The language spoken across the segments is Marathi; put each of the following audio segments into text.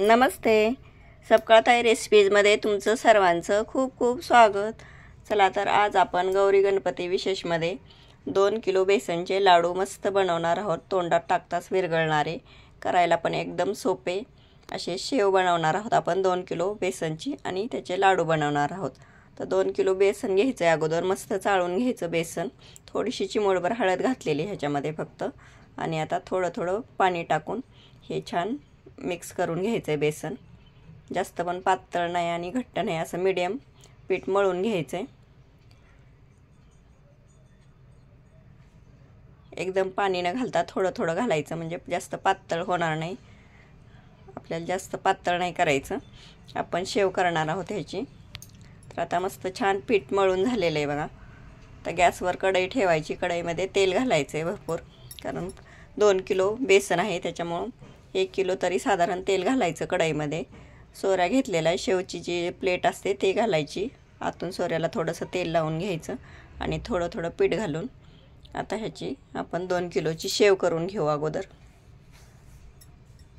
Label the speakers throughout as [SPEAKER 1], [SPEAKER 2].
[SPEAKER 1] नमस्ते. सपकाळताई रेसिपीजमध्ये तुमचं सर्वांचं खूप खूप स्वागत. चला तर आज आपण गौरी गणपती विशेषमध्ये 2 किलो बेसनचे लाडू मस्त बनवणार आहोत. तोंडात टाकताच विरघळणारे, करायला पण एकदम सोपे असे शेव बनवणार आहोत आपण 2 किलो बेसनची आणि त्याचे लाडू बनवणार आहोत. तर 2 किलो बेसन घ्यायचं आहे. अगोदर मस्त चाळून घ्यायचं बेसन. थोडीशी चिमूटभर हळद घातलेली ह्याच्यामध्ये फक्त. आणि आता थोडं थोडं पाणी टाकून हे छान मिक्स करून घ्यायचं आहे बेसन. जास्त पण पातळ नाही आणि घट्ट नाही, असं मीडियम पीठ मळून घ्यायचं आहे. एकदम पाणी न घालता थोडं थोडं घालायचं, म्हणजे जास्त पातळ होणार नाही. आपल्याला जास्त पातळ नाही करायचं, आपण शेव करणार आहोत ह्याची. तर आता मस्त छान पीठ मळून झालेलं आहे बघा. तर गॅसवर कढई ठेवायची. कढईमध्ये तेल घालायचं आहे भरपूर, कारण 2 किलो बेसन आहे त्याच्यामुळं 1 किलो तरी साधारण तेल घालायचं कढईमध्ये. सोऱ्या घेतलेला आहे, शेवची जी प्लेट असते ते घालायची. आतून सोऱ्याला थोडंसं तेल लावून घ्यायचं आणि थोडं थोडं पीठ घालून आता ह्याची आपण 2 किलोची शेव करून घेऊ अगोदर.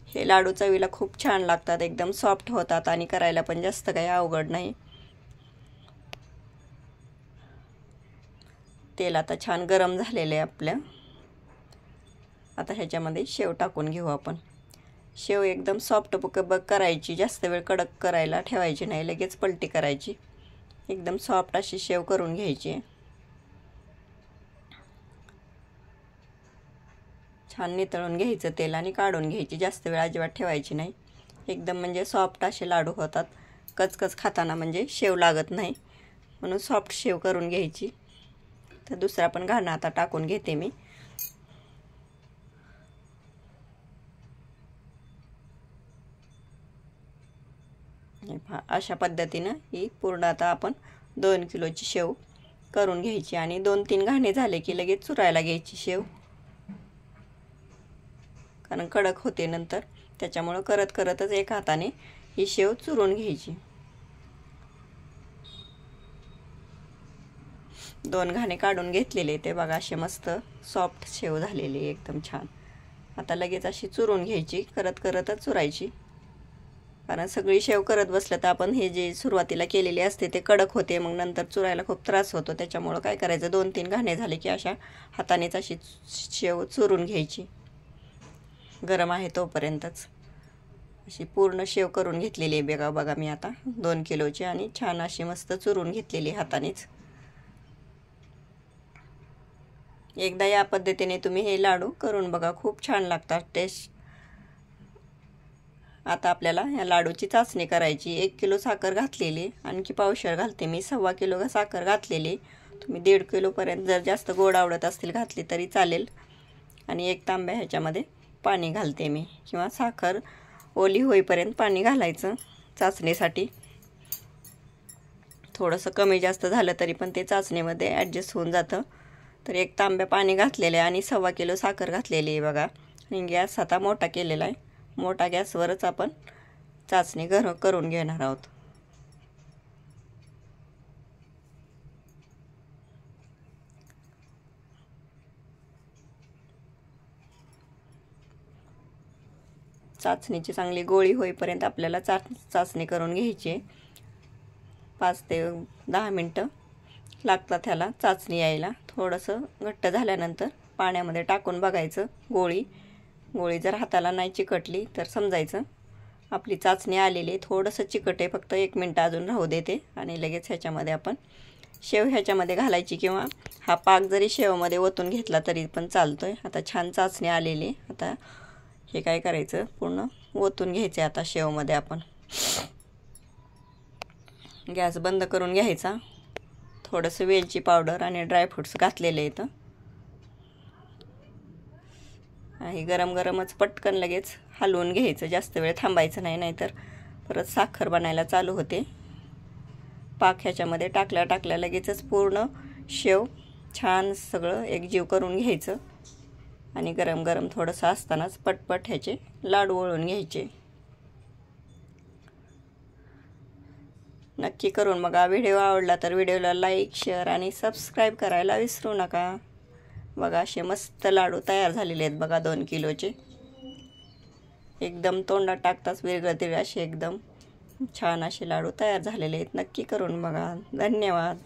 [SPEAKER 1] हे लाडू चवीला खूप छान लागतात, एकदम सॉफ्ट होतात आणि करायला पण जास्त काही अवघड नाही. तेल आता छान गरम झालेलं आहे आपलं. आता ह्याच्यामध्ये शेव टाकून घेऊ आपण. शेव एकदम सॉफ्ट करायची, जास्त वेळ कडक करायला ठेवायची नाही, लगेच पलटी करायची. एकदम सॉफ्ट अशी शेव करून घ्यायची. छान नितळून घ्यायचं तेल आणि काढून घ्यायची. जास्त वेळ अजिबात ठेवायची नाही. एकदम म्हणजे सॉफ्ट असे लाडू होतात. कचकच खाताना म्हणजे शेव लागत नाही, म्हणून सॉफ्ट शेव करून घ्यायची. तर दुसरा पण घाणा आता टाकून घेते मी. अशा पद्धतीनं ही पूर्ण आता आपण 2 किलोची शेव करून घ्यायची. आणि 2-3 घाणे झाले की लगेच चुरायला घ्यायची शेव, कारण कडक होते नंतर. त्याच्यामुळं करत करतच एक हाताने ही शेव चुरून घ्यायची. 2 घाणे काढून घेतलेले ते बघा, असे मस्त सॉफ्ट शेव झालेली एकदम छान. आता लगेच अशी चुरून घ्यायची, करत करतच चुरायची, कारण सगळी शेव करत बसलं तर आपण हे जे सुरुवातीला केलेले असते ते कडक होते, मग नंतर चुरायला खूप त्रास होतो. त्याच्यामुळं काय करायचं, 2-3 घाणे झाले की अशा हातानेच अशी शेव चुरून घ्यायची. गरम आहे तोपर्यंतच अशी पूर्ण शेव करून घेतलेली आहे बघा मी आता 2 किलोची, आणि छान अशी मस्त चुरून घेतलेली हातानेच. एकदा या पद्धतीने तुम्ही हे लाडू करून बघा, खूप छान लागतात टेस्ट. आता आपल्याला या लाडूची चाचणी करायची. 1 किलो साखर घातलेली, आणखी पावशेर घालते मी. 1.25 किलो साखर घातलेली. तुम्ही 1.5 किलोपर्यंत जर जास्त गोड आवडत असतील घातली तरी चालेल. आणि 1 तांब्या ह्याच्यामध्ये पाणी घालते मी, किंवा साखर ओली होईपर्यंत पाणी घालायचं चाचणीसाठी. थोडंसं कमी जास्त झालं तरी पण ते चाचणीमध्ये ॲडजस्ट होऊन जातं. तर 1 तांब्या पाणी घातलेलं आहे आणि 1.25 किलो साखर घातलेली आहे बघा. आणि गॅस आता मोठा केलेला आहे. मोठा गॅसवरच आपण चाचणी करून घेणार आहोत. चाचणीची चांगली गोळी होईपर्यंत आपल्याला चाचणी करून घ्यायची. 5 ते 10 मिनटं लागतात ह्याला चाचणी यायला. थोडंसं घट्ट झाल्यानंतर पाण्यामध्ये टाकून बघायचं. गोळी जर हाताला नाही चिकटली तर समजायचं आपली चाचणी आलेली आहे. थोडंसं चिकट आहे, फक्त 1 मिनटं अजून राहू देते आणि लगेच ह्याच्यामध्ये आपण शेव ह्याच्यामध्ये घालायची, किंवा हा पाक जरी शेवमध्ये ओतून घेतला तरी पण चालतो आहे. आता छान चाचणी आलेली. आता हे काय करायचं, पूर्ण ओतून घ्यायचे आता शेवमध्ये आपण. गॅस बंद करून घ्यायचा. थोडंसं वेलची पावडर आणि ड्रायफ्रूट्स घातलेले आहेत. हे गरम गरमच पटकन लगेच हलवून घ्यायचं, जास्त वेळ थांबायचं नाही, नाहीतर परत साखर बनायला चालू होते. पाक ह्याच्यामध्ये टाकल्या लगेचच पूर्ण शेव छान सगळं एकजीव करून घ्यायचं. आणि गरम गरम थोडंसं असतानाच पटपट ह्याचे लाडू वळून घ्यायचे. नक्की करून बघा. व्हिडिओ आवडला तर व्हिडिओला लाईक, शेअर आणि सबस्क्राईब करायला विसरू नका. बघा असे मस्त लाडू तयार झालेले आहेत बघा 2 किलोचे. एकदम तोंडात टाकताच विरघळतील असे एकदम छान असे लाडू तयार झालेले आहेत. नक्की करून बघा. धन्यवाद.